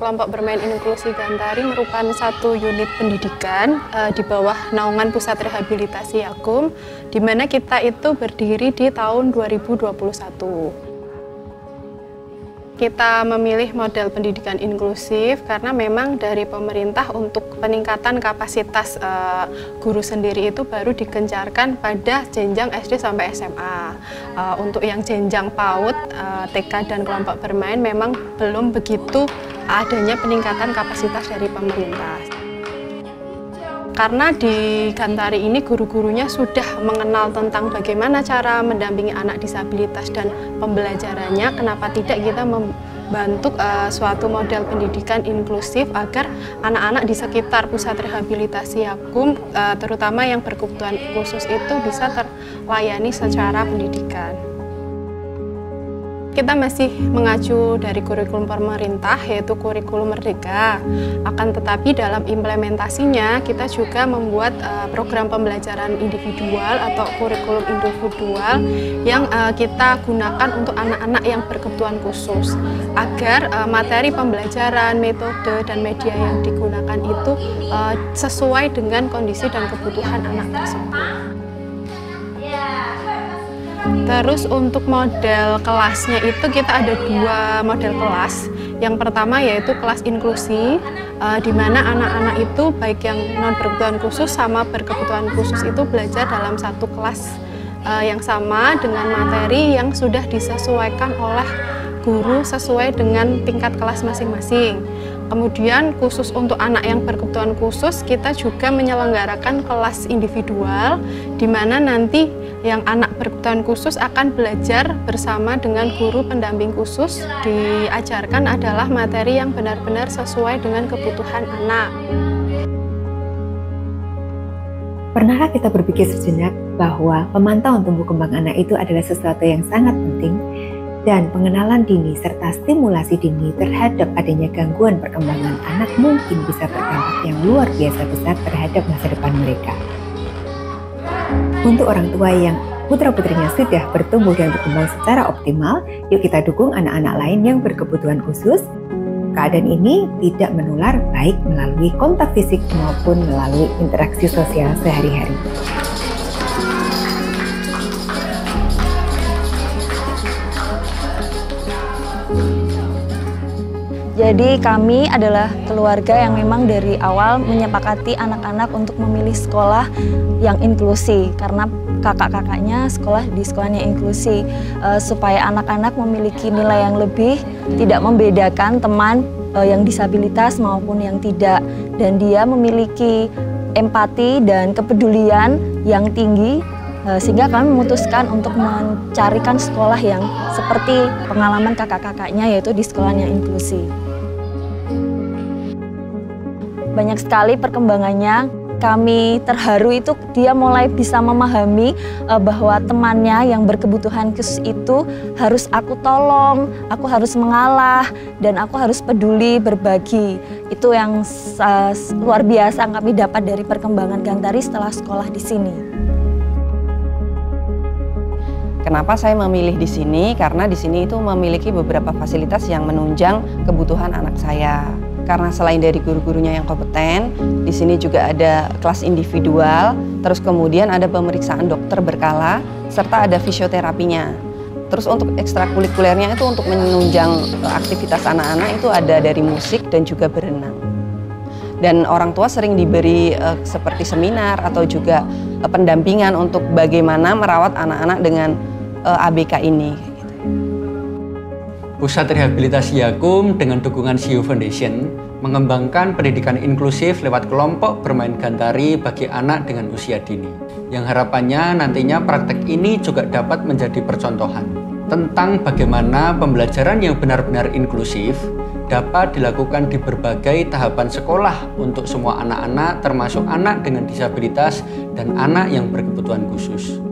kelompok bermain inklusi Gantari merupakan satu unit pendidikan di bawah naungan Pusat Rehabilitasi Yakum, di mana kita itu berdiri di tahun 2021. Kita memilih model pendidikan inklusif karena memang dari pemerintah untuk peningkatan kapasitas guru sendiri itu baru digencarkan pada jenjang SD sampai SMA. Untuk yang jenjang PAUD, TK dan kelompok bermain memang belum begitu adanya peningkatan kapasitas dari pemerintah. Karena di Gantari ini guru-gurunya sudah mengenal tentang bagaimana cara mendampingi anak disabilitas dan pembelajarannya, kenapa tidak kita membentuk suatu model pendidikan inklusif agar anak-anak di sekitar Pusat Rehabilitasi Yakum, terutama yang berkebutuhan khusus itu bisa terlayani secara pendidikan. Kita masih mengacu dari kurikulum pemerintah, yaitu kurikulum Merdeka. Akan tetapi dalam implementasinya kita juga membuat program pembelajaran individual atau kurikulum individual yang kita gunakan untuk anak-anak yang berkebutuhan khusus, agar materi pembelajaran, metode, dan media yang digunakan itu sesuai dengan kondisi dan kebutuhan anak tersebut. Terus untuk model kelasnya itu kita ada dua model kelas. Yang pertama yaitu kelas inklusi, di mana anak-anak itu baik yang non berkebutuhan khusus sama berkebutuhan khusus itu belajar dalam satu kelas yang sama dengan materi yang sudah disesuaikan oleh guru sesuai dengan tingkat kelas masing-masing. Kemudian khusus untuk anak yang berkebutuhan khusus, kita juga menyelenggarakan kelas individual, di mana nanti yang anak berkebutuhan khusus akan belajar bersama dengan guru pendamping khusus. Diajarkan adalah materi yang benar-benar sesuai dengan kebutuhan anak. Pernahkah kita berpikir sejenak bahwa pemantauan tumbuh kembang anak itu adalah sesuatu yang sangat penting, dan pengenalan dini serta stimulasi dini terhadap adanya gangguan perkembangan anak mungkin bisa berdampak yang luar biasa besar terhadap masa depan mereka. Untuk orang tua yang putra-putrinya sudah bertumbuh dan berkembang secara optimal, yuk kita dukung anak-anak lain yang berkebutuhan khusus. Keadaan ini tidak menular baik melalui kontak fisik maupun melalui interaksi sosial sehari-hari. Jadi kami adalah keluarga yang memang dari awal menyepakati anak-anak untuk memilih sekolah yang inklusi, karena kakak-kakaknya sekolah di sekolahnya inklusi, supaya anak-anak memiliki nilai yang lebih, tidak membedakan teman yang disabilitas maupun yang tidak, dan dia memiliki empati dan kepedulian yang tinggi, sehingga kami memutuskan untuk mencarikan sekolah yang seperti pengalaman kakak-kakaknya, yaitu di sekolahnya inklusi. Banyak sekali perkembangannya, kami terharu itu dia mulai bisa memahami bahwa temannya yang berkebutuhan khusus itu harus aku tolong, aku harus mengalah, dan aku harus peduli berbagi. Itu yang luar biasa yang kami dapat dari perkembangan Gantari setelah sekolah di sini. Kenapa saya memilih di sini? Karena di sini itu memiliki beberapa fasilitas yang menunjang kebutuhan anak saya. Karena selain dari guru-gurunya yang kompeten, di sini juga ada kelas individual, terus kemudian ada pemeriksaan dokter berkala, serta ada fisioterapinya. Terus untuk ekstrakurikulernya itu untuk menunjang aktivitas anak-anak itu ada dari musik dan juga berenang. Dan orang tua sering diberi seperti seminar atau juga pendampingan untuk bagaimana merawat anak-anak dengan ABK ini. Pusat Rehabilitasi Yakum dengan dukungan CU Foundation mengembangkan pendidikan inklusif lewat kelompok bermain Gantari bagi anak dengan usia dini. Yang harapannya nantinya praktek ini juga dapat menjadi percontohan tentang bagaimana pembelajaran yang benar-benar inklusif dapat dilakukan di berbagai tahapan sekolah untuk semua anak-anak, termasuk anak dengan disabilitas dan anak yang berkebutuhan khusus.